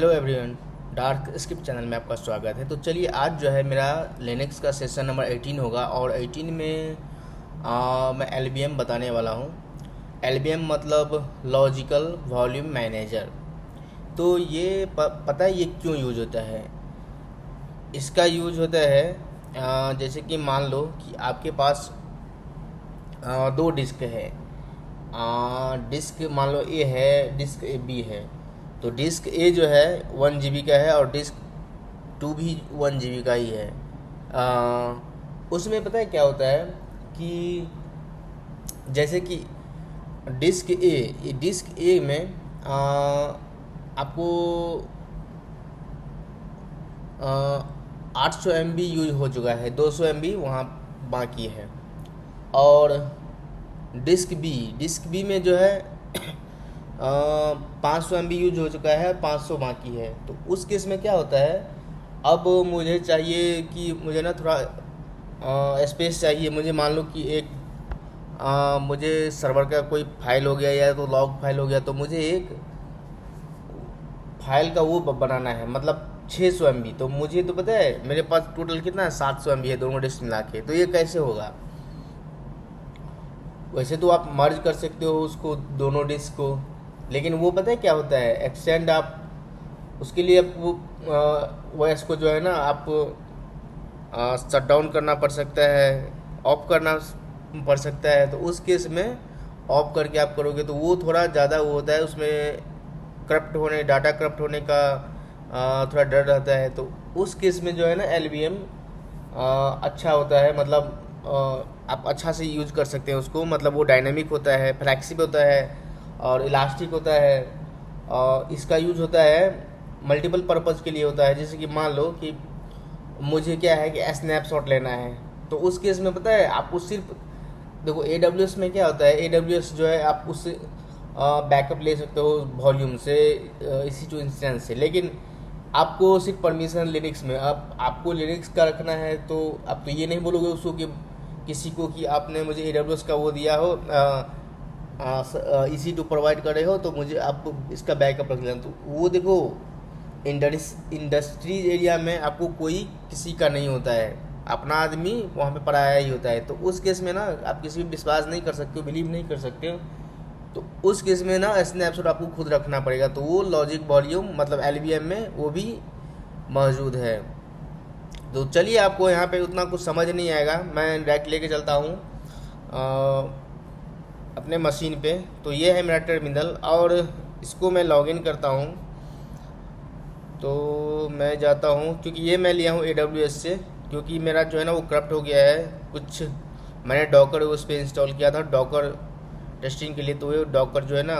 Hello everyone, dark script channel में आपका स्वागत है। तो चलिए आज जो है मेरा लिनक्स का सेशन नंबर 18 होगा और 18 में मैं एलबीएम बताने वाला हूँ। एलबीएम मतलब लॉजिकल वॉल्यूम मैनेजर। तो ये पता है ये क्यों यूज होता है? इसका यूज होता है जैसे कि मान लो कि आपके पास दो डिस्क है। डिस्क मान लो ए है, डिस्क ए बी है। तो डिस्क ए जो है 1 GB का है और डिस्क 2 भी 1 GB का ही है। उसमें पता है क्या होता है कि जैसे कि डिस्क ए में आपको 800 MB यूज हो चुका है, 200 MB वहाँ बाकी है। और डिस्क बी में जो है 500 MB यूज हो चुका है, 500 बाकी है। तो उस केस में क्या होता है, अब मुझे चाहिए कि मुझे ना थोड़ा स्पेस चाहिए। मुझे मान लो कि एक मुझे सर्वर का कोई फाइल हो गया या तो लॉग फाइल हो गया, तो मुझे एक फाइल का वो बनाना है, मतलब 600 MB। तो मुझे तो पता है मेरे पास टोटल कितना है, 700 MB है दोनों डिस्क मिला के। तो ये कैसे होगा? वैसे तो आप मर्ज कर सकते हो उसको, दोनों डिस्क को, लेकिन वो पता है क्या होता है, एक्सटेंड आप उसके लिए वो इसको जो है ना आप शट डाउन करना पड़ सकता है, ऑफ करना पड़ सकता है। तो उस केस में ऑफ करके आप करोगे तो वो थोड़ा ज़्यादा वो होता है, उसमें डाटा करप्ट होने का थोड़ा डर रहता है। तो उस केस में जो है ना एलबीएम अच्छा होता है, मतलब आप अच्छा से यूज कर सकते हैं उसको। मतलब वो डायनेमिक होता है, फ्लेक्सिबल होता है और इलास्टिक होता है। और इसका यूज होता है मल्टीपल पर्पज़ के लिए होता है। जैसे कि मान लो कि मुझे क्या है कि स्नैपशॉट लेना है, तो उस केस में पता है आपको सिर्फ देखो AWS में क्या होता है, AWS जो है आप उससे बैकअप ले सकते हो वॉल्यूम से, EC2 इंस्टेंस से। लेकिन आपको सिर्फ परमिशन लिनक्स में, अब आपको लिनक्स का रखना है तो आप तो ये नहीं बोलोगे उसको कि किसी को कि आपने मुझे AWS का वो दिया हो, EC2 प्रोवाइड कर रहे हो, तो मुझे आप इसका बैकअप रख लेना। तो वो देखो इंडस्ट्रीज एरिया में आपको कोई किसी का नहीं होता है, अपना आदमी वहाँ पे पराया ही होता है। तो उस केस में ना आप किसी भी विश्वास नहीं कर सकते हो, बिलीव नहीं कर सकते हो। तो उस केस में ना स्नैपशॉट आपको खुद रखना पड़ेगा। तो वो लॉजिक वॉल्यूम मतलब एलबीएम में वो भी मौजूद है। तो चलिए, आपको यहाँ पे उतना कुछ समझ नहीं आएगा, मैं डायरेक्ट लेके चलता हूँ अपने मशीन पे। तो ये है मेरा टर्मिनल और इसको मैं लॉगिन करता हूँ। तो मैं जाता हूँ, क्योंकि ये मैं लिया हूँ AWS से, क्योंकि मेरा जो है ना वो करप्ट हो गया है कुछ। मैंने डॉकर उस पर इंस्टॉल किया था डॉकर टेस्टिंग के लिए। तो ये डॉकर जो है ना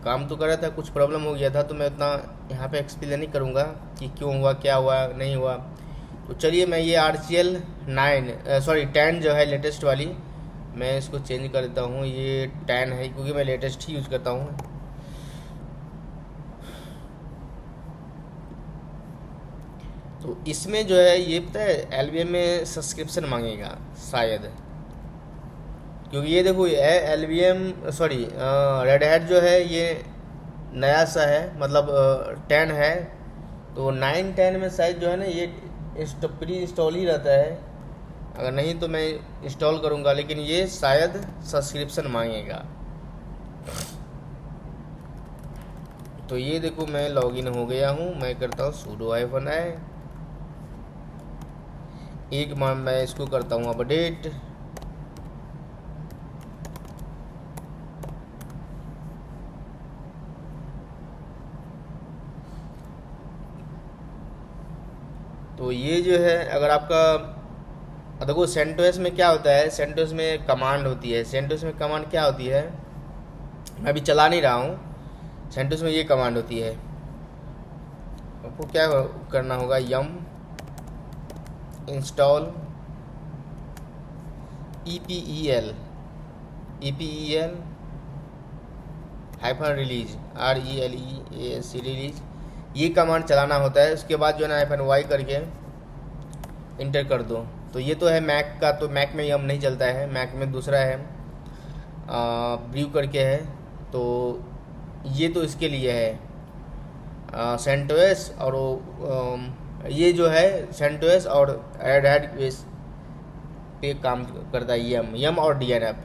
काम तो कर रहा था, कुछ प्रॉब्लम हो गया था। तो मैं उतना यहाँ पे एक्सप्लेन नहीं करूँगा कि क्यों हुआ, क्या हुआ, नहीं हुआ। तो चलिए, मैं ये RCL 10 जो है लेटेस्ट वाली, मैं इसको चेंज कर देता हूँ। ये 10 है क्योंकि मैं लेटेस्ट ही यूज़ करता हूँ। तो इसमें जो है ये पता है एलबीएम में सब्सक्रिप्शन मांगेगा शायद, क्योंकि ये देखो ये एलबीएम सॉरी रेड हैट जो है ये नया सा है, मतलब 10 है। तो 9-10 में शायद जो है ना ये प्री इंस्टॉल ही रहता है, अगर नहीं तो मैं इंस्टॉल करूँगा। लेकिन ये शायद सब्सक्रिप्शन मांगेगा। तो ये देखो मैं लॉगिन हो गया हूँ, मैं करता हूँ sudo -i। एक बार मैं इसको करता हूँ अपडेट। तो ये जो है अगर आपका देखो सेंटोस में क्या होता है, सेंटोस में कमांड होती है। सेंटोस में कमांड क्या होती है, मैं अभी चला नहीं रहा हूँ। सेंटोस में ये कमांड होती है, आपको क्या करना होगा, yum install EPEL -release RELEASC release, ये कमांड चलाना होता है। उसके बाद जो है ना -y करके इंटर कर दो। तो ये तो है मैक का, तो मैक में यम नहीं चलता है, मैक में दूसरा है ब्रीव करके है। तो ये तो इसके लिए है सेंटोस और ये जो है सेंटोस और रेड हैट पे काम करता है यम और DNF।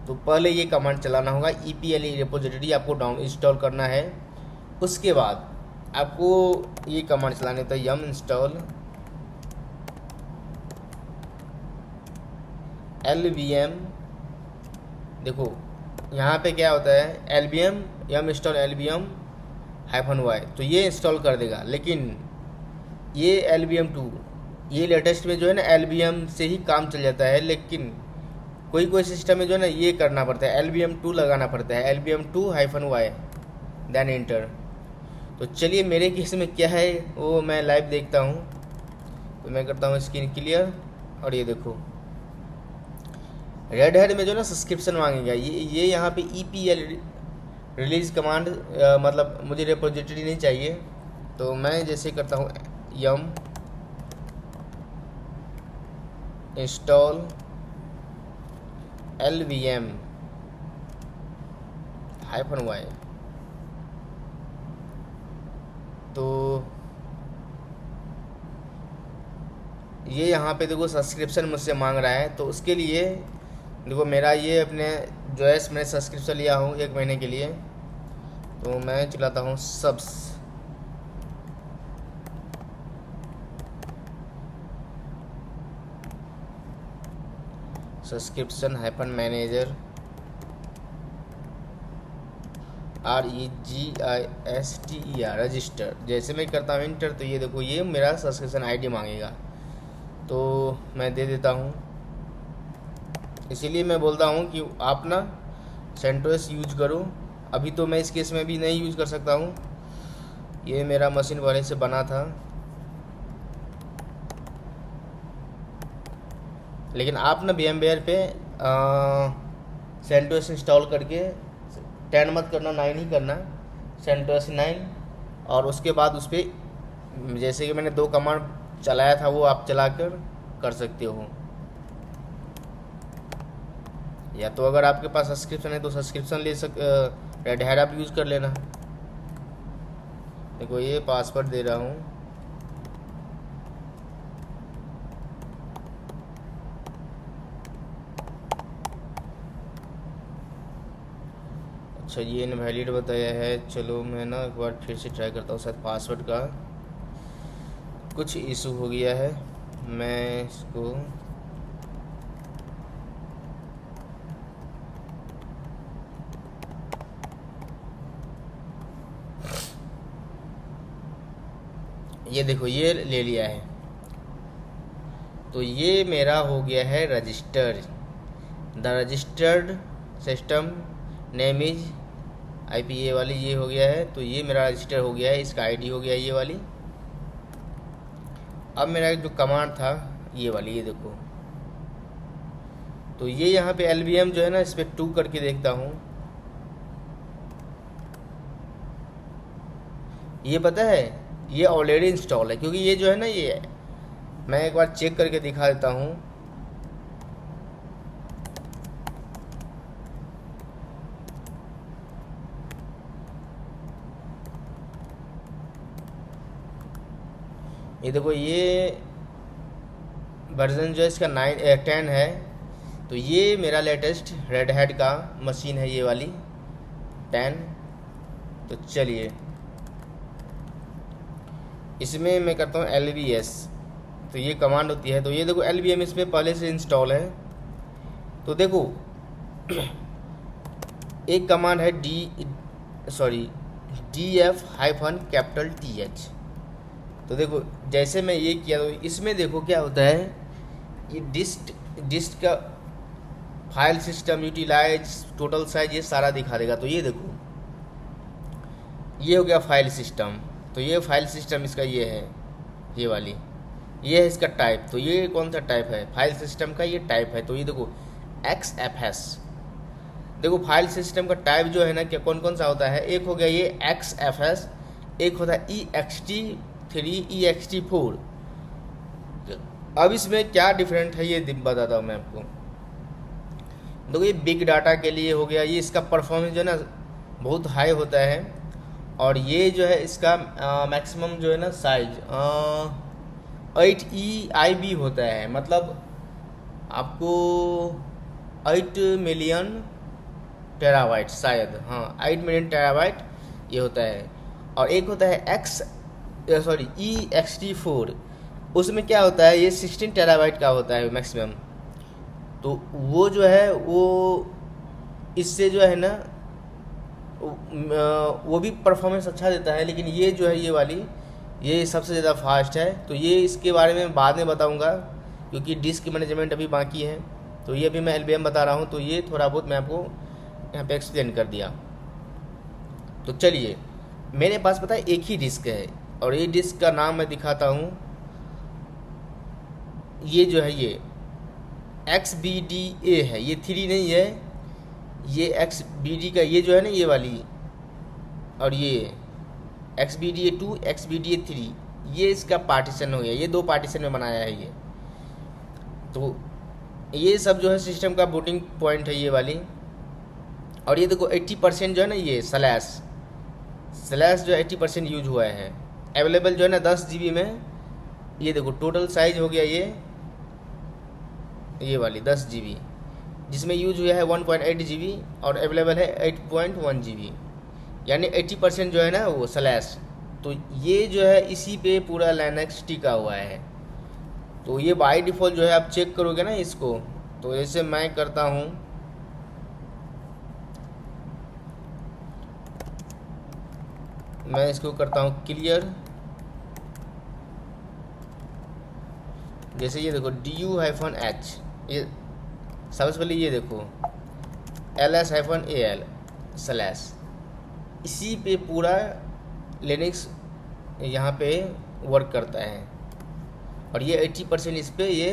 तो पहले ये कमांड चलाना होगा, EPLE रिपोजिटरी आपको डाउन इंस्टॉल करना है। उसके बाद आपको ये कमांड चलाने होता है यम इंस्टॉल LVM। देखो यहाँ पे क्या होता है LVM यम इंस्टॉल LVM -y, तो ये इंस्टॉल कर देगा। लेकिन ये LVM2 ये लेटेस्ट में जो है ना LVM से ही काम चल जाता है, लेकिन कोई कोई सिस्टम में जो है ना ये करना पड़ता है LVM2 लगाना पड़ता है, LVM2 -y देन एंटर। तो चलिए मेरे केस में क्या है वो मैं लाइव देखता हूँ। तो मैं करता हूँ स्क्रीन क्लियर और ये देखो रेड हैट में जो ना सब्सक्रिप्शन मांगेगा, ये यहाँ पे EPL रिलीज कमांड मतलब मुझे रिपोजिटरी नहीं चाहिए। तो मैं जैसे करता हूँ यम इंस्टॉल LVM -y, तो ये यहाँ पे देखो सब्सक्रिप्शन मुझसे मांग रहा है। तो उसके लिए देखो मेरा ये अपने जॉयस में सब्सक्रिप्शन लिया हूँ 1 महीने के लिए। तो मैं चलाता हूँ सब्सक्रिप्शन -मैनेजर REGISTER रजिस्टर। जैसे मैं करता हूँ इंटर तो ये देखो ये मेरा सब्सक्रिप्शन ID मांगेगा, तो मैं दे देता हूँ। इसीलिए मैं बोलता हूँ कि आप ना सेंटोस यूज करो। अभी तो मैं इस केस में भी नहीं यूज कर सकता हूँ, ये मेरा मशीन वाले से बना था। लेकिन आप ना VMware पे सेंटोस इंस्टॉल करके 10 मत करना, 9 ही करना, सेंटोस 9। और उसके बाद उस पर जैसे कि मैंने 2 कमांड चलाया था वो आप चला कर सकते हो। या तो अगर आपके पास सब्सक्रिप्शन है तो सब्सक्रिप्शन रेड हैट आप यूज़ कर लेना। देखो ये पासवर्ड दे रहा हूँ, अच्छा ये इनवैलिड बताया है। चलो मैं ना एक बार फिर से ट्राई करता हूँ, शायद पासवर्ड का कुछ इशू हो गया है। मैं इसको ये देखो ये ले लिया है। तो ये मेरा हो गया है register, the registered system name is IP ये वाली ये हो गया है। तो ये मेरा रजिस्टर हो गया है, इसका ID हो गया है ये वाली। अब मेरा जो कमांड था ये वाली ये देखो, तो ये यहाँ पे LVM जो है ना इस पर 2 करके देखता हूँ। ये पता है ये ऑलरेडी इंस्टॉल है, क्योंकि ये जो है ना ये मैं एक बार चेक करके दिखा देता हूँ। ये देखो ये वर्जन जो है इसका 10 है। तो ये मेरा लेटेस्ट रेड हैट का मशीन है ये वाली 10। तो चलिए इसमें मैं करता हूँ LVS, तो ये कमांड होती है। तो ये देखो LVM इसमें पहले से इंस्टॉल है। तो देखो एक कमांड है DF-TH। तो देखो जैसे मैं ये किया तो इसमें देखो क्या होता है, ये डिस्क का file system utilize total size ये सारा दिखा देगा। तो ये देखो ये हो गया फाइल सिस्टम। तो ये फाइल सिस्टम इसका ये है, ये वाली ये है इसका टाइप। तो ये कौन सा टाइप है फाइल सिस्टम का, ये टाइप है। तो ये देखो XFS। देखो फाइल सिस्टम का टाइप जो है ना क्या कौन कौन सा होता है, एक हो गया ये XFS, एक होता है EXT3 EXT4। अब इसमें क्या डिफरेंट है ये बताता हूँ मैं आपको। देखो ये बिग डाटा के लिए हो गया, ये इसका परफॉर्मेंस जो है ना बहुत हाई होता है। और ये जो है इसका मैक्सिमम जो है ना साइज 8 EIB होता है, मतलब आपको 8 मिलियन टेराबाइट शायद, हाँ 8 मिलियन टेराबाइट ये होता है। और एक होता है EXT4, उसमें क्या होता है, ये 16 टेराबाइट का होता है मैक्सिमम। तो वो जो है वो इससे जो है ना वो भी परफॉर्मेंस अच्छा देता है, लेकिन ये जो है ये वाली ये सबसे ज़्यादा फास्ट है। तो ये इसके बारे में बाद में बताऊंगा, क्योंकि डिस्क मैनेजमेंट अभी बाकी है। तो ये अभी मैं LBM बता रहा हूँ, तो ये थोड़ा बहुत मैं आपको यहाँ पे एक्सप्लेन कर दिया। तो चलिए, मेरे पास पता है एक ही डिस्क है, और ये डिस्क का नाम मैं दिखाता हूँ। ये जो है ये XBDA है, ये 3 नहीं है, ये XBD का ये जो है ना ये वाली, और ये XBDA2 XBDA3, ये इसका पार्टीशन हो गया, ये 2 पार्टीशन में बनाया है ये। तो ये सब जो है सिस्टम का बूटिंग पॉइंट है ये वाली। और ये देखो 80% जो है ना ये स्लैश जो 80% यूज हुआ है, अवेलेबल जो है ना 10 GB में। ये देखो टोटल साइज हो गया ये वाली 10 GB, जिसमें यूज हुआ है 1.8 GB और अवेलेबल है 8.1 GB, यानी 80% जो है ना वो स्लैश। तो ये जो है इसी पे पूरा लिनक्स टिका हुआ है। तो ये बाय डिफ़ॉल्ट जो है आप चेक करोगे ना इसको, तो जैसे मैं करता हूँ, मैं इसको करता हूँ क्लियर। जैसे ये देखो du-h, ये सबसे पहले ये देखो ls-al स्लैश, इसी पे पूरा लिनक्स यहाँ पे वर्क करता है। और ये 80% इस पे ये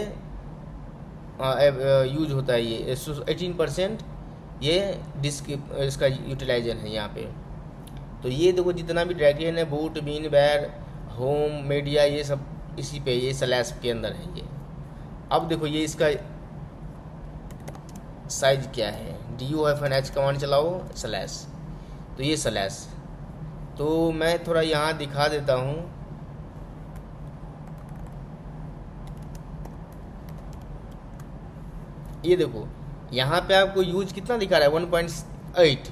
यूज होता है, ये 18% ये डिस्क इसका यूटिलाइजन है यहाँ पे। तो ये देखो जितना भी डायरेक्टरी है, बूट, बिन, बैर, होम, मीडिया, ये सब इसी पे ये स्लैश के अंदर है ये। अब देखो ये इसका साइज क्या है, du-h कमांड चलाओ स्लैश, तो ये स्लैश। तो मैं थोड़ा यहाँ दिखा देता हूँ। ये देखो यहाँ पे आपको यूज कितना दिखा रहा है 1.8,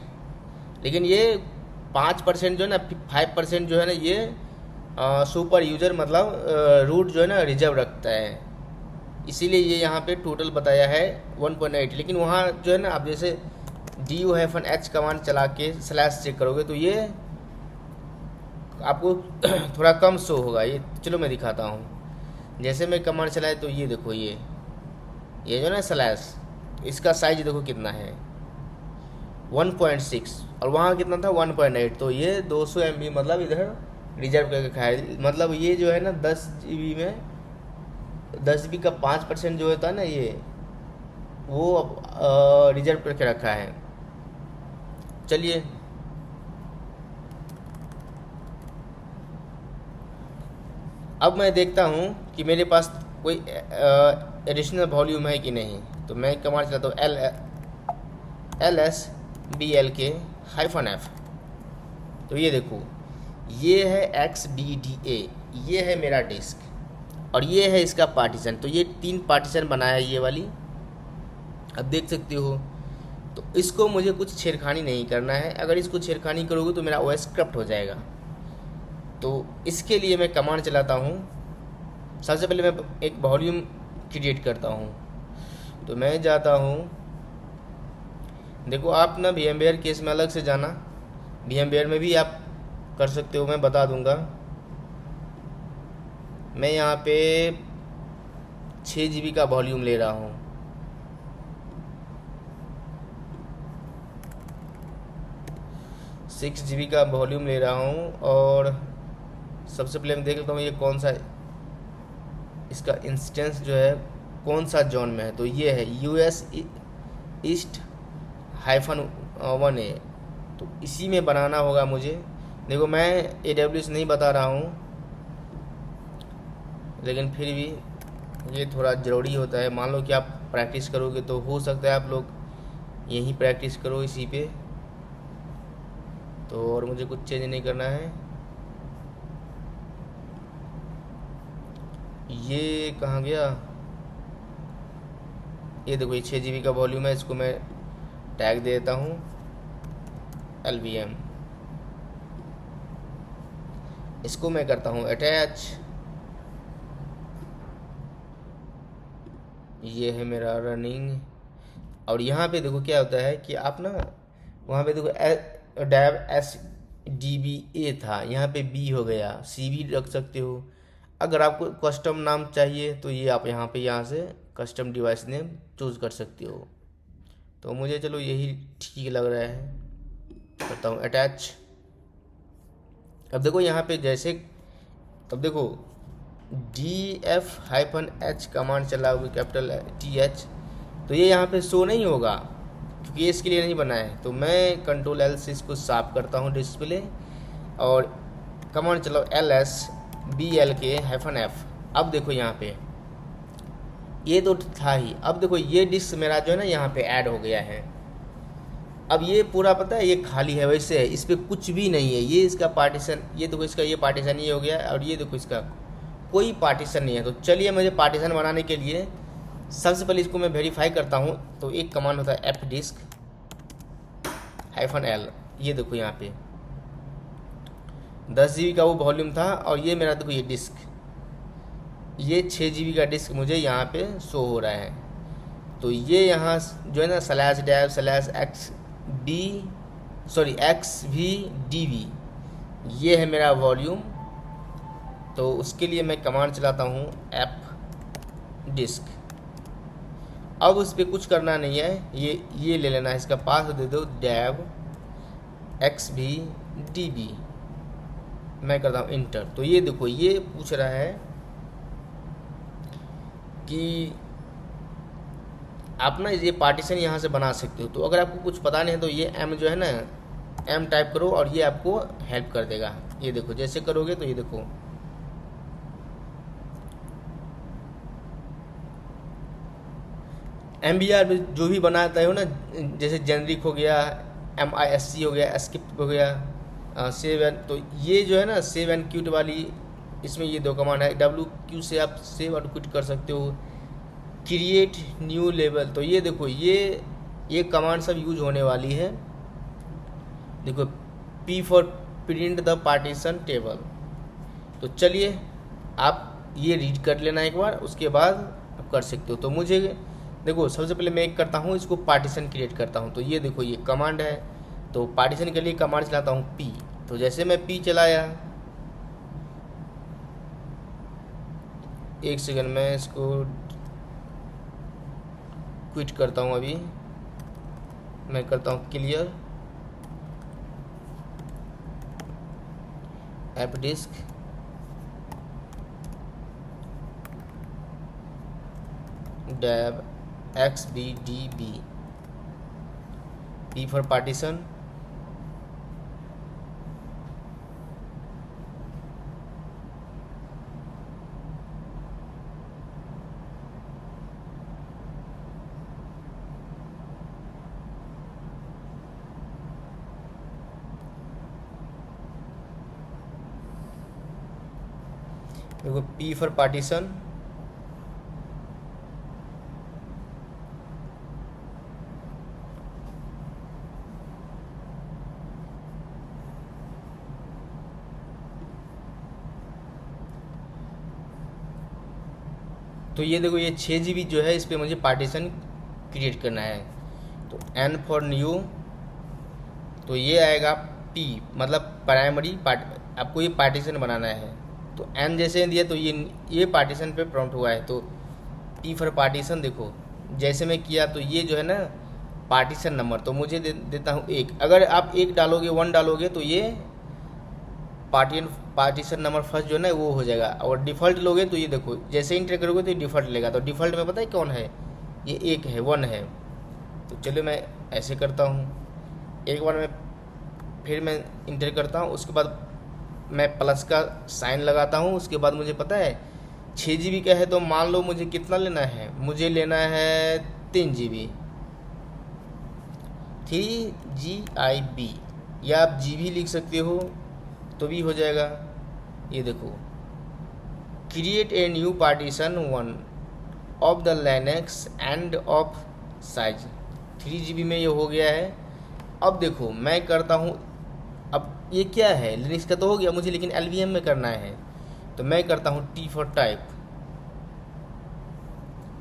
लेकिन ये 5% जो है ना 5% जो है ना ये सुपर यूजर मतलब रूट जो है ना रिजर्व रखता है, इसीलिए ये यहाँ पे टोटल बताया है 1.8। लेकिन वहाँ जो है ना आप जैसे du-h कमांड चला के स्लैश चेक करोगे तो ये आपको थोड़ा कम शो होगा। ये चलो मैं दिखाता हूँ। जैसे मैं कमांड चलाए तो ये देखो ये जो ना स्लैश, इसका साइज देखो कितना है 1.6, और वहाँ कितना था 1.8। तो ये 200 MB मतलब इधर रिजर्व करके खाए। मतलब ये जो है ना 10 GB में 10 GB का 5% जो होता है ना ये वो रिजर्व करके रखा है। चलिए अब मैं देखता हूँ कि मेरे पास कोई एडिशनल वॉल्यूम है कि नहीं। तो मैं कमांड चलाता हूँ LSBLK-F। तो ये देखो ये है XBDA, ये है मेरा डिस्क और ये है इसका पार्टीशन। तो ये 3 पार्टीशन बनाया है ये वाली, अब देख सकते हो। तो इसको मुझे कुछ छेड़खानी नहीं करना है, अगर इसको छेड़खानी करोगे तो मेरा OS करप्ट हो जाएगा। तो इसके लिए मैं कमांड चलाता हूँ। सबसे पहले मैं एक वॉल्यूम क्रिएट करता हूँ। तो मैं जाता हूँ, देखो आप ना VMware केस में अलग से जाना, VMware में भी आप कर सकते हो, मैं बता दूंगा। मैं यहाँ पे 6 GB का वॉल्यूम ले रहा हूँ। सिक्स GB का वॉल्यूम ले रहा हूँ और सबसे पहले मैं देख लेता हूँ ये कौन सा इसका इंस्टेंस जो है कौन सा जोन में है। तो ये है US ईस्ट -1A, तो इसी में बनाना होगा मुझे। देखो मैं AWS नहीं बता रहा हूँ, लेकिन फिर भी ये थोड़ा ज़रूरी होता है। मान लो कि आप प्रैक्टिस करोगे तो हो सकता है आप लोग यहीं प्रैक्टिस करो इसी पे। तो और मुझे कुछ चेंज नहीं करना है। ये कहाँ गया? ये देखो, ये 6 GB का वॉल्यूम है, इसको मैं टैग दे देता हूँ LVM। इसको मैं करता हूँ अटैच। ये है मेरा रनिंग। और यहाँ पे देखो क्या होता है कि आप ना, वहाँ पे देखो डैब SDBA था, यहाँ पे B हो गया, C भी रख सकते हो। अगर आपको कस्टम नाम चाहिए तो ये आप यहाँ से कस्टम डिवाइस नेम चूज़ कर सकते हो। तो मुझे चलो यही ठीक लग रहा है, करता हूँ अटैच। अब देखो यहाँ पे जैसे, तब देखो DF-H कमांड चलाओगे कैपिटल TH, तो ये यहाँ पे शो नहीं होगा क्योंकि ये इसके लिए नहीं बना है। तो मैं Ctrl L से इसको साफ करता हूँ डिस्प्ले, और कमांड चलाओ LSBLK-F। अब देखो यहाँ पे ये तो था ही, अब देखो ये डिस्क मेरा जो है ना यहाँ पे ऐड हो गया है। अब ये पूरा पता है ये खाली है, वैसे है, इस पर कुछ भी नहीं है। ये इसका पार्टीशन, ये देखो इसका ये पार्टीशन ये हो गया, और ये देखो इसका कोई पार्टीशन नहीं है। तो चलिए, मुझे पार्टीशन बनाने के लिए सबसे पहले इसको मैं वेरीफाई करता हूँ। तो एक कमांड होता है fdisk-l। ये देखो यहाँ पे 10 GB का वो वॉल्यूम था, और ये मेरा देखो ये डिस्क, ये 6 GB का डिस्क मुझे यहाँ पे शो हो रहा है। तो ये यहाँ जो है ना /dev/xvdv, ये है मेरा वॉल्यूम। तो उसके लिए मैं कमांड चलाता हूँ fdisk। अब उस पर कुछ करना नहीं है, ये ले लेना है, इसका पास दे दो dev/xvdv। मैं करता हूँ इंटर। तो ये देखो ये पूछ रहा है कि आप ना ये पार्टीशन यहाँ से बना सकते हो। तो अगर आपको कुछ पता नहीं है तो ये M जो है ना, M टाइप करो और ये आपको हेल्प कर देगा। ये देखो जैसे करोगे तो ये देखो MBR में जो भी बनाता है हो ना, जैसे जेनरिक हो गया, MISC हो गया, एस्केप हो गया, सेव एंड, तो ये जो है ना सेव एंड क्विट वाली, इसमें ये 2 कमांड है। WQ से आप सेव और क्विट कर सकते हो। क्रिएट न्यू लेवल, तो ये देखो ये कमांड सब यूज होने वाली है। देखो P for print the partition table. तो चलिए आप ये रीड कर लेना एक बार, उसके बाद आप कर सकते हो। तो मुझे देखो सबसे पहले मैं एक करता हूँ, इसको पार्टीशन क्रिएट करता हूँ। तो ये देखो ये कमांड है। तो पार्टीशन के लिए कमांड चलाता हूँ P। तो जैसे मैं P चलाया, एक सेकंड में इसको क्विट करता हूँ। अभी मैं करता हूँ clear fdisk, dev XBDB, P for partition, देखो P फॉर पार्टीशन, तो ये देखो ये 6 GB जो है इस पर मुझे पार्टीशन क्रिएट करना है। तो N फॉर न्यू, तो ये आएगा P मतलब प्राइमरी आपको ये पार्टीशन बनाना है। तो N जैसे दिया तो ये पार्टीशन पे प्रॉम्प्ट हुआ है। तो P फॉर पार्टीशन, देखो जैसे मैं किया तो ये जो है ना पार्टीशन नंबर, तो मुझे देता हूँ 1। अगर आप 1 डालोगे 1 डालोगे तो ये पार्टीशन नंबर फर्स्ट जो है ना वो हो जाएगा। और डिफ़ॉल्ट लोगे तो ये देखो जैसे इंटर करोगे तो ये डिफ़ॉल्ट लेगा। तो डिफ़ॉल्ट में पता है कौन है, ये 1 है, 1 है। तो चलिए मैं ऐसे करता हूँ, एक बार फिर मैं इंटर करता हूँ, उसके बाद मैं प्लस का साइन लगाता हूँ। उसके बाद मुझे पता है 6 GB का है, तो मान लो मुझे कितना लेना है, मुझे लेना है 3 GB 3GIB। या आप जी भी लिख सकते हो तो भी हो जाएगा। ये देखो, create a new partition 1 of the Linux end of size 3 GB में ये हो गया है। अब देखो मैं करता हूँ, अब ये क्या है, लिनक्स का तो हो गया मुझे, लेकिन LVM में करना है तो मैं करता हूँ T फॉर टाइप।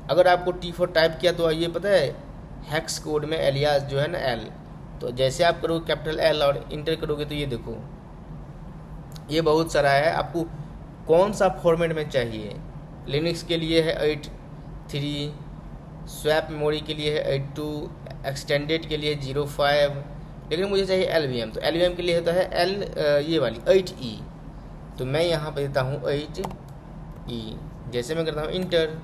अगर आपको T फॉर टाइप किया तो ये पता है हेक्स कोड में एलियास जो है ना L, तो जैसे आप करोगे कैपिटल L और इंटर करोगे तो ये देखो ये बहुत सारा है। आपको कौन सा फॉर्मेट में चाहिए, लिनक्स के लिए है 8.3, स्वैप मेमोरी के लिए है 8.2, एक्सटेंडेड के लिए 0.5, लेकिन मुझे चाहिए LVM, तो LVM के लिए होता है ये वाली 8E, तो मैं यहाँ पे देता हूँ 8E। जैसे मैं करता हूँ इंटर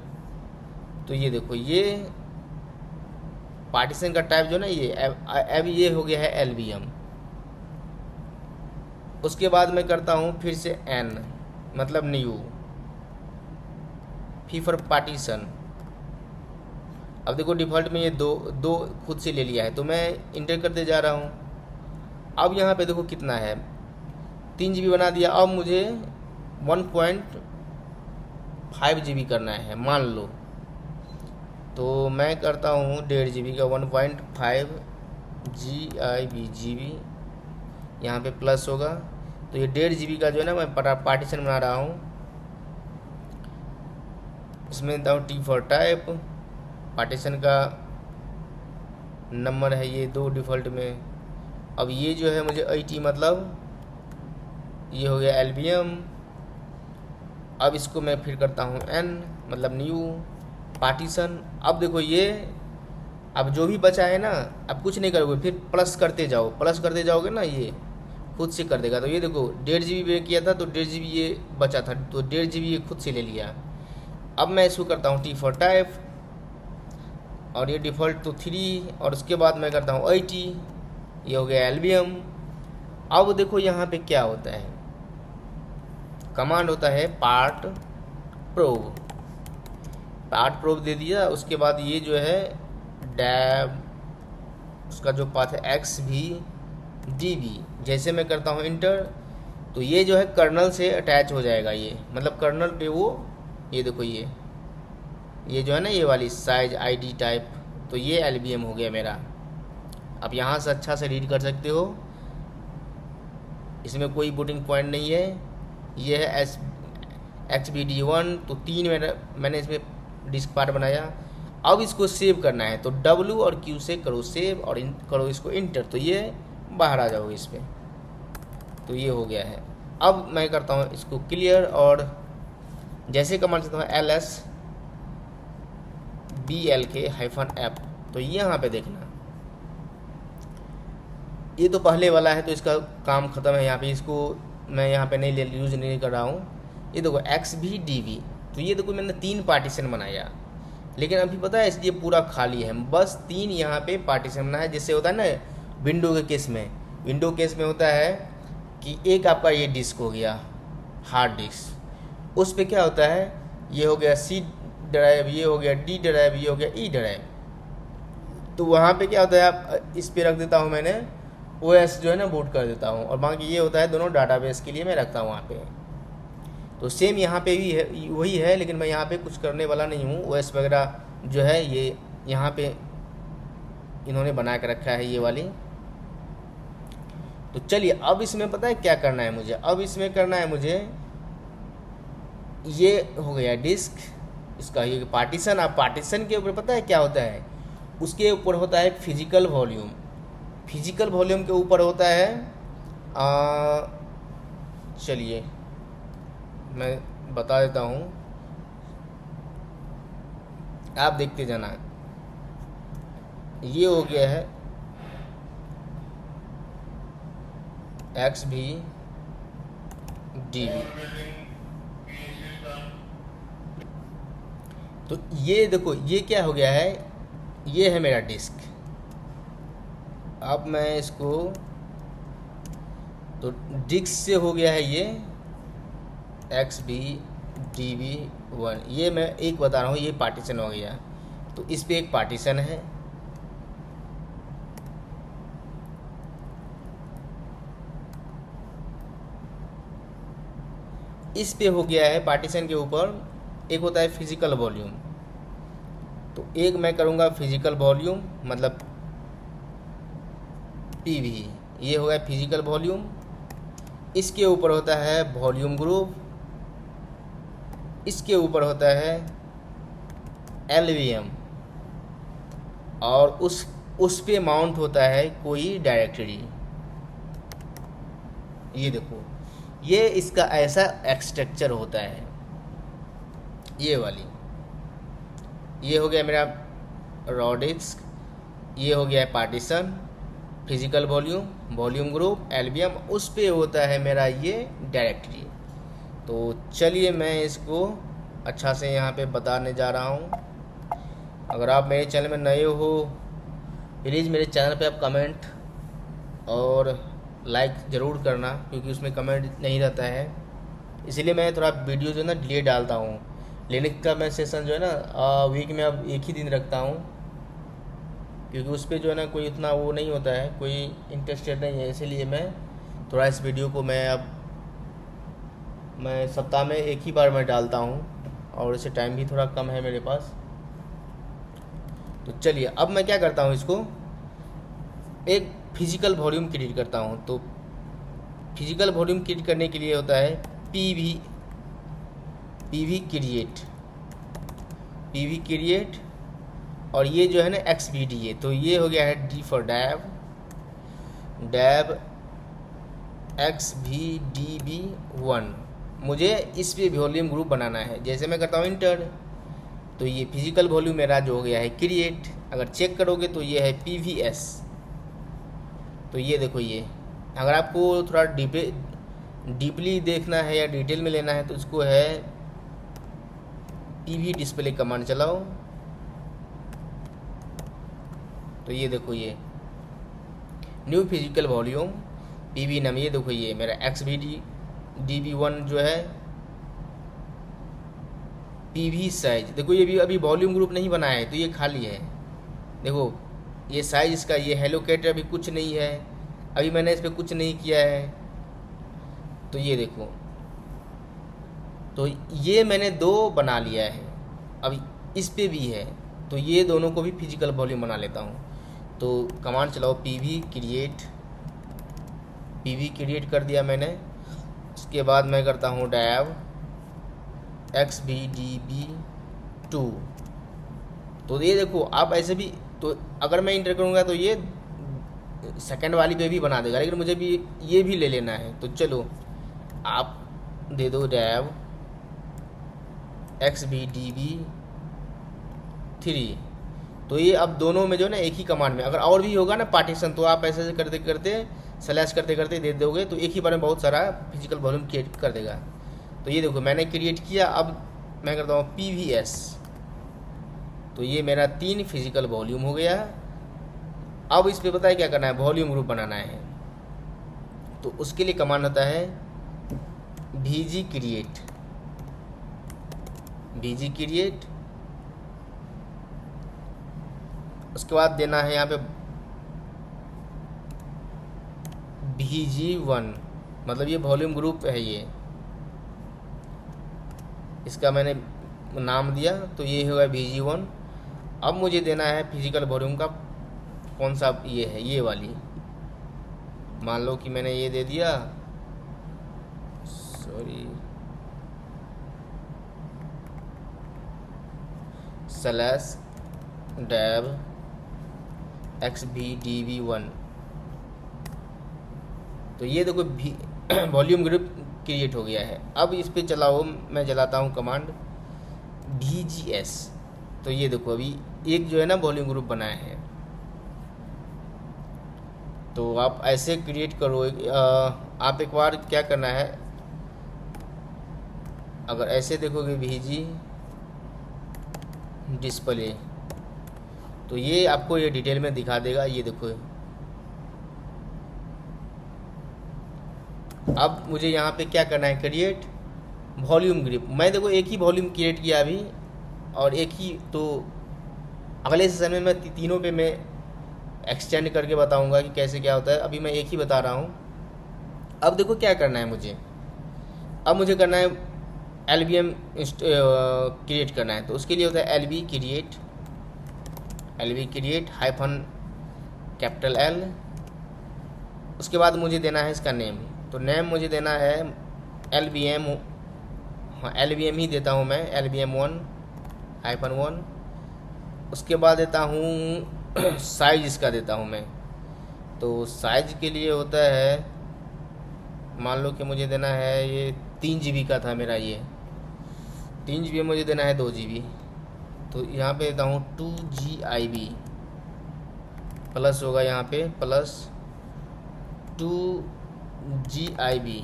तो ये देखो ये पार्टीशन का टाइप जो ना ये अब ये हो गया है LVM। उसके बाद मैं करता हूँ फिर से N मतलब न्यू, फिर फॉर पार्टीशन। अब देखो डिफ़ॉल्ट में ये दो खुद से ले लिया है तो मैं इंटर करते जा रहा हूँ। अब यहाँ पे देखो कितना है, 3 GB बना दिया। अब मुझे 1.5 GB करना है मान लो, तो मैं करता हूँ 1.5 GB का 1.5 GB, यहाँ पे प्लस होगा तो ये 1.5 GB का जो है ना मैं पार्टीशन बना रहा हूँ। इसमें देता हूँ T फॉर टाइप, पार्टीशन का नंबर है ये 2 डिफ़ॉल्ट में। अब ये जो है मुझे 80 मतलब ये हो गया LVM। अब इसको मैं फिर करता हूँ N मतलब न्यू पार्टीशन। अब देखो ये अब जो भी बचा है ना, अब कुछ नहीं करोगे, फिर प्लस करते जाओगे ना, ये खुद से कर देगा। तो ये देखो 1.5 GB में किया था तो 1.5 GB ये बचा था तो 1.5 GB ये खुद से ले लिया। अब मैं इसको करता हूँ T फॉर टाइप और ये डिफ़ॉल्ट तो 3, और उसके बाद मैं करता हूँ 80, ये हो गया LVM। अब देखो यहाँ पे क्या होता है, कमांड होता है पार्ट प्रोब दे दिया। उसके बाद ये जो है डैब उसका जो पाथ है XVDB, जैसे मैं करता हूँ इंटर तो ये जो है कर्नल से अटैच हो जाएगा। ये मतलब कर्नल पे वो ये देखो ये जो है ना ये वाली साइज ID टाइप, तो ये LVM हो गया मेरा। अब यहाँ से अच्छा से रीड कर सकते हो, इसमें कोई बूटिंग पॉइंट नहीं है। ये है XVD1, तो 3 मैंने इसमें डिस्क पार्ट बनाया। अब इसको सेव करना है तो W और Q से करो सेव और करो इसको इंटर, तो ये बाहर आ जाओगे इस पर, तो ये हो गया है। अब मैं करता हूँ इसको क्लियर और जैसे कमांड करता हूँ LSBLK-F, तो यहाँ पे देखना ये तो पहले वाला है तो इसका काम ख़त्म है। यहाँ पे इसको मैं यहाँ पे नहीं यूज़ नहीं कर रहा हूँ। ये देखो XVDB, तो ये देखो मैंने 3 पार्टीशन बनाया, लेकिन अभी पता है इसलिए पूरा खाली है, बस 3 यहाँ पे पार्टीशन बना है। जैसे होता है ना विंडो के केस में होता है कि एक आपका ये डिस्क हो गया हार्ड डिस्क, उस पर क्या होता है ये हो गया C ड्राइव, ये हो गया D ड्राइव, ये हो गया E ड्राइव। तो वहाँ पे क्या होता है आप इस पे रख देता हूँ मैंने OS जो है ना बूट कर देता हूँ, और बाकी ये होता है दोनों डाटाबेस के लिए मैं रखता हूँ वहाँ पे। तो सेम यहाँ पे भी है, वही है, लेकिन मैं यहाँ पे कुछ करने वाला नहीं हूँ। OS वगैरह जो है ये यहाँ पे इन्होंने बना के रखा है ये वाली। तो चलिए अब इसमें पता है क्या करना है मुझे, अब इसमें करना है मुझे ये हो गया डिस्क, इसका ये पार्टीशन। अब पार्टीशन के ऊपर पता है क्या होता है, उसके ऊपर होता है फिजिकल वॉल्यूम के ऊपर होता है चलिए मैं बता देता हूँ, आप देखते जाना। ये हो गया है XVDB, तो ये देखो ये क्या हो गया है, ये है मेरा डिस्क। अब मैं इसको तो डिस्क से हो गया है ये XVDB1, ये मैं एक बता रहा हूँ, ये पार्टीशन हो गया। तो इस पे एक पार्टीशन है, इस पे हो गया है पार्टीशन के ऊपर, एक होता है फिजिकल वॉल्यूम। तो एक मैं करूँगा फिजिकल वॉल्यूम मतलब पीवी, ये हो गया फिजिकल वॉल्यूम। इसके ऊपर होता है वॉल्यूम ग्रुप, इसके ऊपर होता है एलवीएम, और उस पे माउंट होता है कोई डायरेक्टरी। ये देखो, ये इसका ऐसा एक्सट्रक्चर होता है, ये वाली। ये हो गया मेरा रॉ डिस्क, ये हो गया है partition, physical volume, volume group, LVM, उस पे होता है मेरा ये डायरेक्टरी। तो चलिए मैं इसको अच्छा से यहाँ पे बताने जा रहा हूँ। अगर आप मेरे चैनल में नए हो, प्लीज़ मेरे चैनल पे आप कमेंट और लाइक ज़रूर करना, क्योंकि उसमें कमेंट नहीं रहता है, इसीलिए मैं थोड़ा वीडियो जो है ना डिले डालता हूँ। लिनक्स का मैं सेशन जो है ना वीक में अब एक ही दिन रखता हूँ, क्योंकि उस पर जो है ना कोई उतना वो नहीं होता है, कोई इंटरेस्टेड नहीं है, इसीलिए मैं थोड़ा इस वीडियो को मैं सप्ताह में एक ही बार मैं डालता हूँ, और इसे टाइम भी थोड़ा कम है मेरे पास। तो चलिए अब मैं क्या करता हूँ, इसको एक फिजिकल वॉल्यूम क्रिएट करता हूँ। तो फिजिकल वॉल्यूम क्रिएट करने के लिए होता है पीवी क्रिएट, और ये जो है ना XVDA, तो ये हो गया है D फॉर डैब XVDB1। मुझे इस पे वॉल्यूम ग्रुप बनाना है। जैसे मैं करता हूँ इंटर, तो ये फिजिकल वॉल्यूम मेरा जो हो गया है क्रिएट। अगर चेक करोगे तो ये है PVS। तो ये देखो, ये अगर आपको थोड़ा डीपली देखना है या डिटेल में लेना है तो इसको है PV डिस्प्ले कमांड चलाओ। तो ये देखो, ये न्यू फिजिकल वॉल्यूम PV नाम, ये देखो ये मेरा XVDB1 जो है PV साइज। देखो ये भी अभी वॉल्यूम ग्रुप नहीं बनाया है, तो ये खाली है। देखो ये साइज इसका, ये हेलोकेटर अभी कुछ नहीं है, अभी मैंने इस पर कुछ नहीं किया है। तो ये देखो, तो ये मैंने 2 बना लिया है, अभी इस पे भी है, तो ये दोनों को भी फिजिकल वॉल्यूम बना लेता हूँ। तो कमांड चलाओ PV क्रिएट कर दिया मैंने। उसके बाद मैं करता हूँ डैब XVDB2। तो ये देखो, आप ऐसे भी, तो अगर मैं इंटर करूँगा तो ये सेकंड वाली पे भी बना देगा, लेकिन मुझे भी ये भी ले लेना है। तो चलो आप दे दो डैब XVDB3। तो ये अब दोनों में जो है ना एक ही कमांड में, अगर और भी होगा ना पार्टीशन, तो आप ऐसे करते करते स्लैश करते करते दे दोगे, तो एक ही बार में बहुत सारा फिजिकल वॉल्यूम क्रिएट कर देगा। तो ये देखो मैंने क्रिएट किया। अब मैं करता हूँ PVS, तो ये मेरा 3 फिजिकल वॉल्यूम हो गया। अब इस पे पता है क्या करना है, वॉल्यूम ग्रुप बनाना है। तो उसके लिए कमांड होता है VG क्रिएट। उसके बाद देना है यहाँ पे VG1, मतलब ये वॉल्यूम ग्रुप है, ये इसका मैंने नाम दिया, तो ये होगा VG1। अब मुझे देना है फिजिकल वॉल्यूम का कौन सा, ये है ये वाली। मान लो कि मैंने ये दे दिया, सॉरी, स्लैश डैब XVDB1। तो ये देखो वॉल्यूम ग्रुप क्रिएट हो गया है। अब इस पे चलाओ, मैं चलाता हूँ कमांड VGS। तो ये देखो अभी एक जो है ना वॉल्यूम ग्रुप बनाया है। तो आप ऐसे क्रिएट करो। आप एक बार क्या करना है, अगर ऐसे देखोगे VG डिस्प्ले, तो ये आपको ये डिटेल में दिखा देगा। ये देखो, अब मुझे यहाँ पे क्या करना है, क्रिएट वॉल्यूम ग्रुप। मैं देखो एक ही वॉल्यूम क्रिएट किया अभी, और एक ही, तो अगले सेशन में मैं तीनों पे मैं एक्सटेंड करके बताऊंगा कि कैसे क्या होता है। अभी मैं एक ही बता रहा हूँ। अब देखो क्या करना है मुझे, अब मुझे करना है LVM क्रिएट करना है, तो उसके लिए होता है L V create hyphen capital L। उसके बाद मुझे देना है इसका नेम, तो नेम मुझे देना है LVM, हाँ LVM ही देता हूँ मैं, LVM1 हाइफन 1। उसके बाद देता हूँ साइज इसका देता हूँ मैं, तो साइज के लिए होता है, मान लो कि मुझे देना है ये 3 GB का था मेरा, ये 3 GB मुझे देना है 2 GB, तो यहाँ पे देता हूँ 2GB प्लस होगा यहाँ पे प्लस 2GB।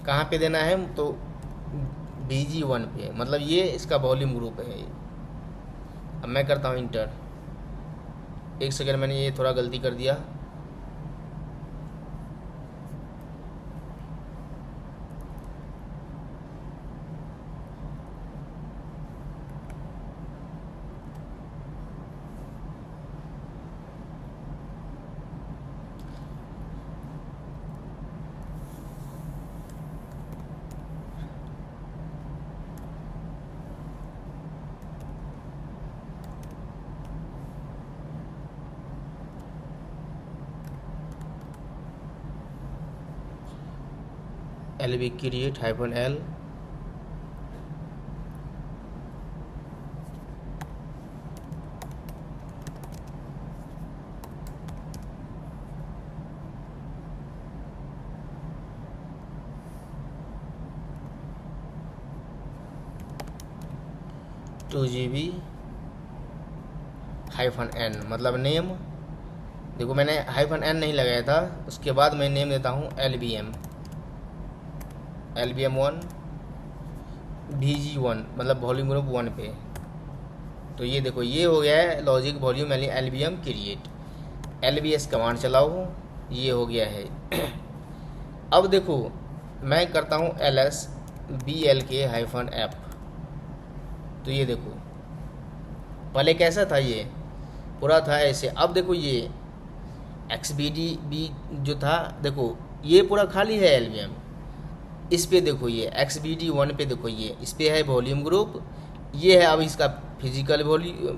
कहाँ पे देना है, तो BG1 पे, मतलब ये इसका वॉल्यूम ग्रुप है। अब मैं करता हूँ इंटर। एक सेकेंड, मैंने ये थोड़ा गलती कर दिया। LV create hyphen L, two GB hyphen N, मतलब नेम। देखो मैंने हाइफन N नहीं लगाया था, उसके बाद मैं नेम देता हूँ LVM1 BG1, मतलब वॉल्यूम ग्रुप 1 पे। तो ये देखो ये हो गया है logic volume LVM create. LVS command चलाओ, ये हो गया है। अब देखो मैं करता हूँ LS BLK हाइफन F, तो ये देखो पहले कैसा था, ये पूरा था ऐसे। अब देखो ये XBDB जो था, देखो ये पूरा खाली है LVM। इस पे देखो ये XBD1 पे देखो, ये इस पे है वॉल्यूम ग्रुप, ये है अब इसका फिजिकल वॉल्यूम,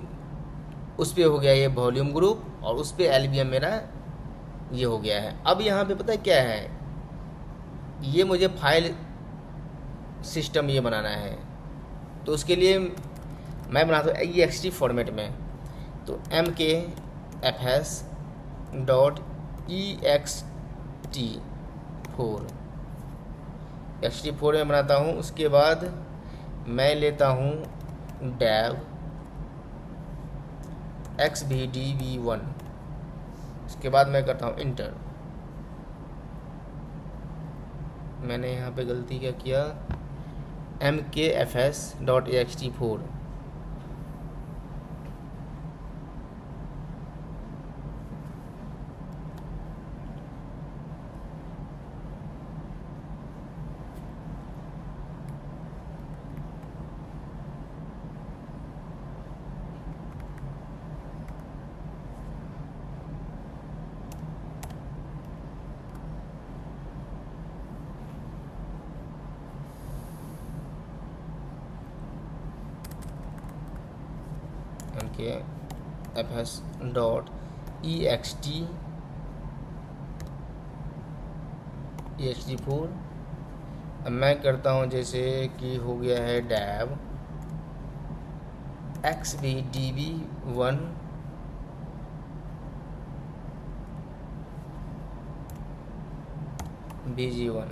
उस पे हो गया ये वॉल्यूम ग्रुप, और उस पे LVM मेरा ये हो गया है। अब यहाँ पे पता है क्या है, ये मुझे फाइल सिस्टम ये बनाना है, तो उसके लिए मैं बनाता हूँ EXT फॉर्मेट में। तो mkfs.ext4 में बनाता हूँ। उसके बाद मैं लेता हूँ dev xbdb1, उसके बाद मैं करता हूँ इंटर। मैंने यहाँ पे गलती क्या किया, mkfs.ext4, mkfs.ext4। अब मैं करता हूँ जैसे कि हो गया है dev xbdb1 bg1।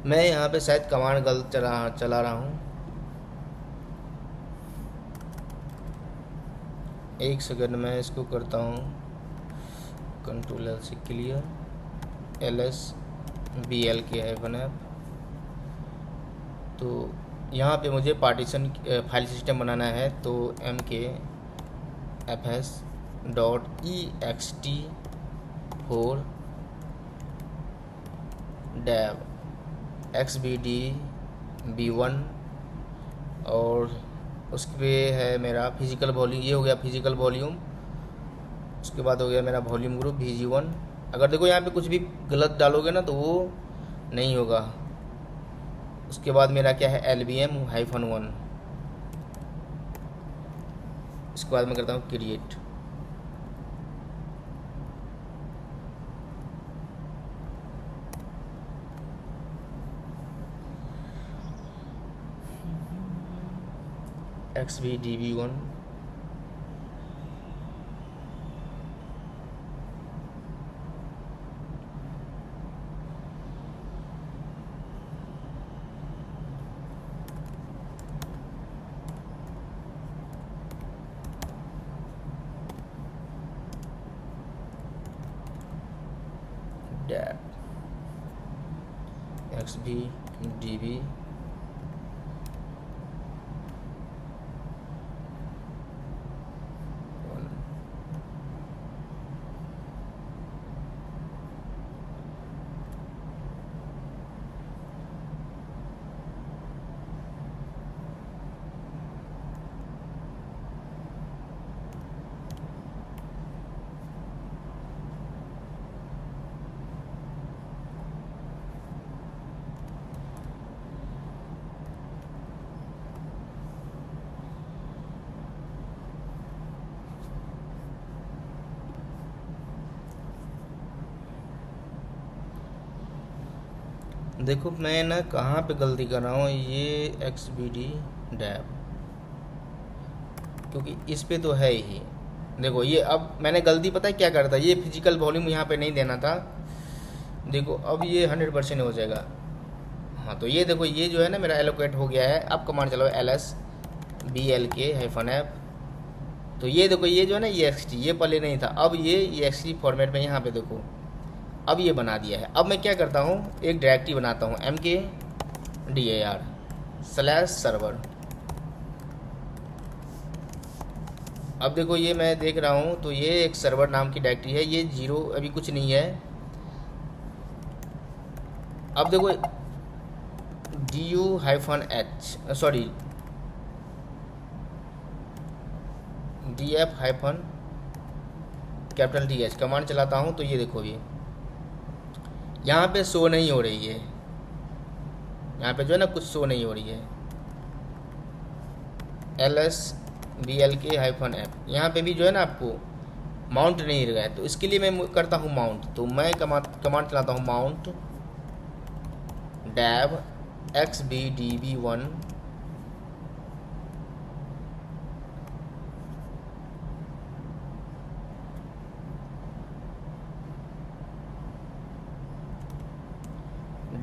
मैं यहाँ पे शायद कमांड गलत चला रहा हूँ, एक सेकंड मैं इसको करता हूँ Ctrl L से clear, LS BLK hyphen F। तो यहाँ पे मुझे पार्टीशन फाइल सिस्टम बनाना है, तो mkfs.ext4 dev xbdb1, और उस पे है मेरा फिजिकल वॉल्यूम, ये हो गया फिजिकल वॉल्यूम। उसके बाद हो गया मेरा वॉल्यूम ग्रुप BG1। अगर देखो यहाँ पे कुछ भी गलत डालोगे ना, तो वो नहीं होगा। उसके बाद मेरा क्या है, LVM-1। इसके बाद मैं करता हूँ क्रिएट। XBDB1 डैब XBDB देखो मैं ना कहाँ पे गलती कर रहा हूँ, ये XBD डैब, क्योंकि इस पे तो है ही। देखो ये अब मैंने गलती पता है क्या करा था, ये फिजिकल वॉल्यूम यहाँ पे नहीं देना था। देखो अब ये 100% हो जाएगा। हाँ तो ये देखो ये जो है ना मेरा एलोकेट हो गया है। अब कमांड चलाओ LSBLK-F। तो ये देखो ये जो है ना EXT, ये पहले नहीं था, अब ये EXT फॉर्मेट में यहाँ पे देखो अब ये बना दिया है। अब मैं क्या करता हूँ, एक डायरेक्टरी बनाता हूँ mkdir/server। अब देखो ये मैं देख रहा हूँ तो ये एक सर्वर नाम की डायरेक्टरी है, ये 0 अभी कुछ नहीं है। अब देखो df-TH कमांड चलाता हूँ तो ये देखो ये यहाँ पे शो नहीं हो रही है, यहाँ पे जो है ना कुछ शो नहीं हो रही है। LSBLK-F यहाँ पे भी जो है ना आपको माउंट नहीं रहा है, तो इसके लिए मैं करता हूँ माउंट। तो मैं कमांड चलाता हूँ mount dab XBDB1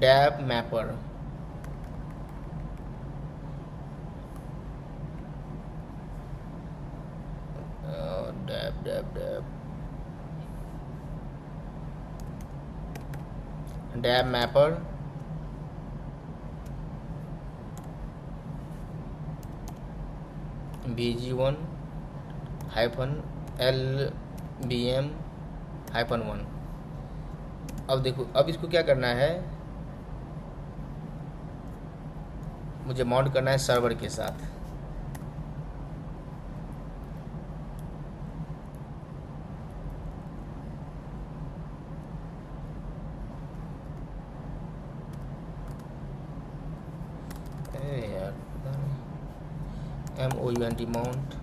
dab mapper. Dab mapper VG1-LBM-1। अब देखो अब इसको क्या करना है, मुझे माउंट करना है सर्वर के साथ। MOUNT mount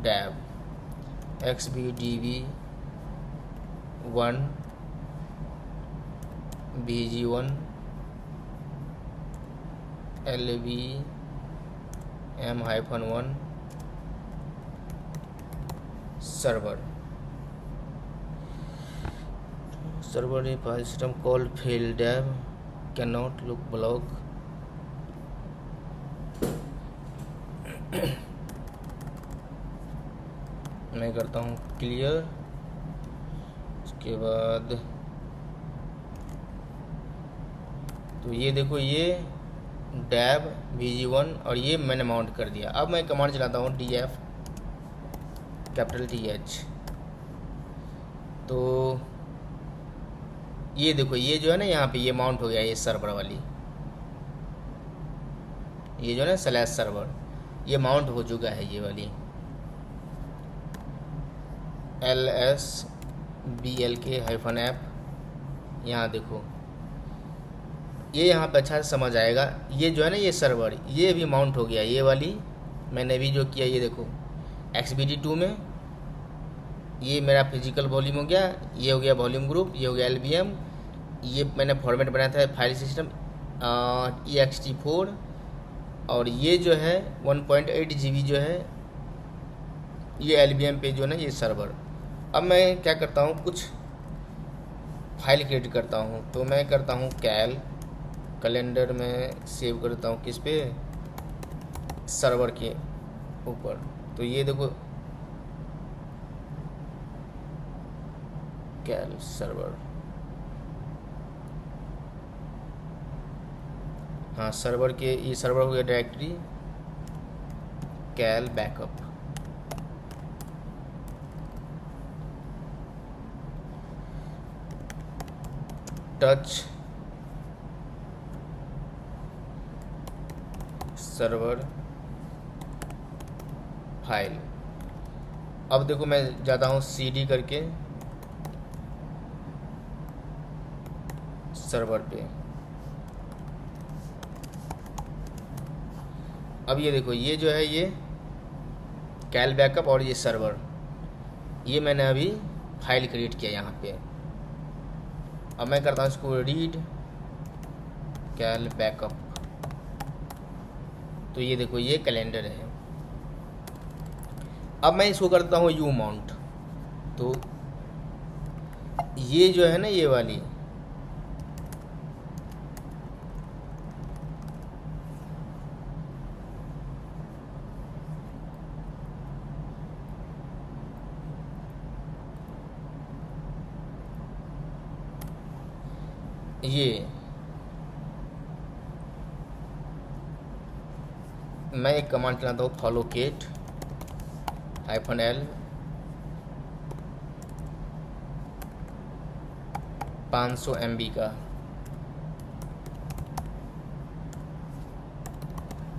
dab XBDB1 VG1 LBM-1 server. Server A file system call fail dab can not look block. मैं करता हूँ क्लियर। उसके बाद तो ये देखो ये डैब VG1 और ये मैंने माउंट कर दिया। अब मैं कमांड चलाता हूँ DF-TH। तो ये देखो ये जो है ना यहाँ पे ये माउंट हो गया, ये सर्वर वाली, ये जो है ना स्लैश सर्वर, ये माउंट हो चुका है ये वाली LSBLK-F। यहाँ देखो ये यहाँ पे अच्छा से समझ आएगा। ये जो है ना, ये सर्वर ये भी माउंट हो गया, ये वाली मैंने अभी जो किया, ये देखो XBD2 में ये मेरा फिजिकल वॉल्यूम हो गया, ये हो गया वॉल्यूम ग्रुप, ये हो गया LVM, ये मैंने फॉर्मेट बनाया था फाइल सिस्टम ext4, और ये जो है 1.8 GB जो है ये LVM पे जो है ना ये सर्वर। अब मैं क्या करता हूँ, कुछ फाइल क्रिएट करता हूँ, तो मैं करता हूँ कैलेंडर में सेव करता हूँ, किस पे, सर्वर के ऊपर। तो ये देखो कैल सर्वर, हाँ सर्वर के, ये सर्वर हो गया डायरेक्टरी कैल बैकअप। Touch server file. अब देखो मैं जाता हूँ CD करके सर्वर पे। अब ये देखो ये जो है ये कैल बैकअप और ये सर्वर, ये मैंने अभी फाइल क्रिएट किया यहाँ पे। अब मैं करता हूँ इसको रीड कैल बैकअप, तो ये देखो ये कैलेंडर है। अब मैं इसको करता हूँ यू माउंट, तो ये जो है ना ये वाली, ये मैं एक कमांड चलाता हूँ फॉलोकेट -L 500 MB का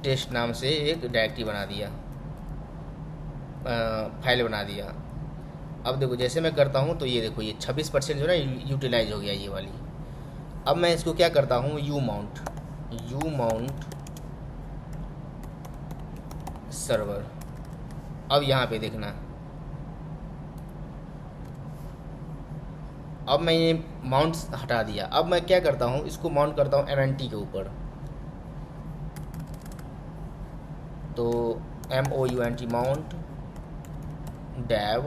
टेस्ट नाम से एक डायरेक्टरी बना दिया, फाइल बना दिया। अब देखो जैसे मैं करता हूँ तो ये देखो ये 26% जो है ना यूटिलाइज हो गया ये वाली। अब मैं इसको क्या करता हूँ यू माउंट सर्वर। अब यहाँ पे देखना, अब मैं ये माउंट हटा दिया। अब मैं क्या करता हूँ, इसको माउंट करता हूँ MNT के ऊपर, तो MOUNT mount dev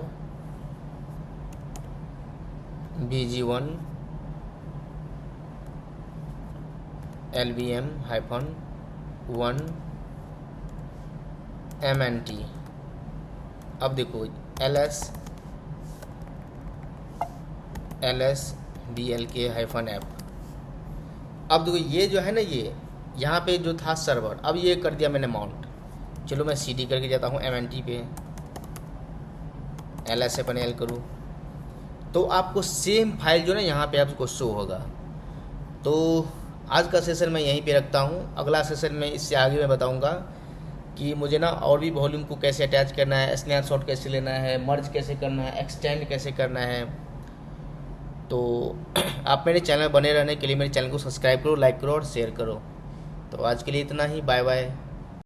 bg1 LVM-1 MNT। अब देखो ls blk-f। अब देखो ये जो है ना ये यहाँ पे जो था सर्वर, अब ये कर दिया मैंने माउंट। चलो मैं CD करके जाता हूँ MNT पे, ls-l करूँ तो आपको सेम फाइल जो है ना यहाँ पे आपको शो होगा। तो आज का सेशन मैं यहीं पे रखता हूँ। अगला सेशन में इससे आगे मैं बताऊँगा कि मुझे ना और भी वॉल्यूम को कैसे अटैच करना है, स्नैपशॉट कैसे लेना है, मर्ज कैसे करना है, एक्सटेंड कैसे करना है। तो आप मेरे चैनल बने रहने के लिए मेरे चैनल को सब्सक्राइब करो, लाइक करो और शेयर करो। तो आज के लिए इतना ही, बाय बाय।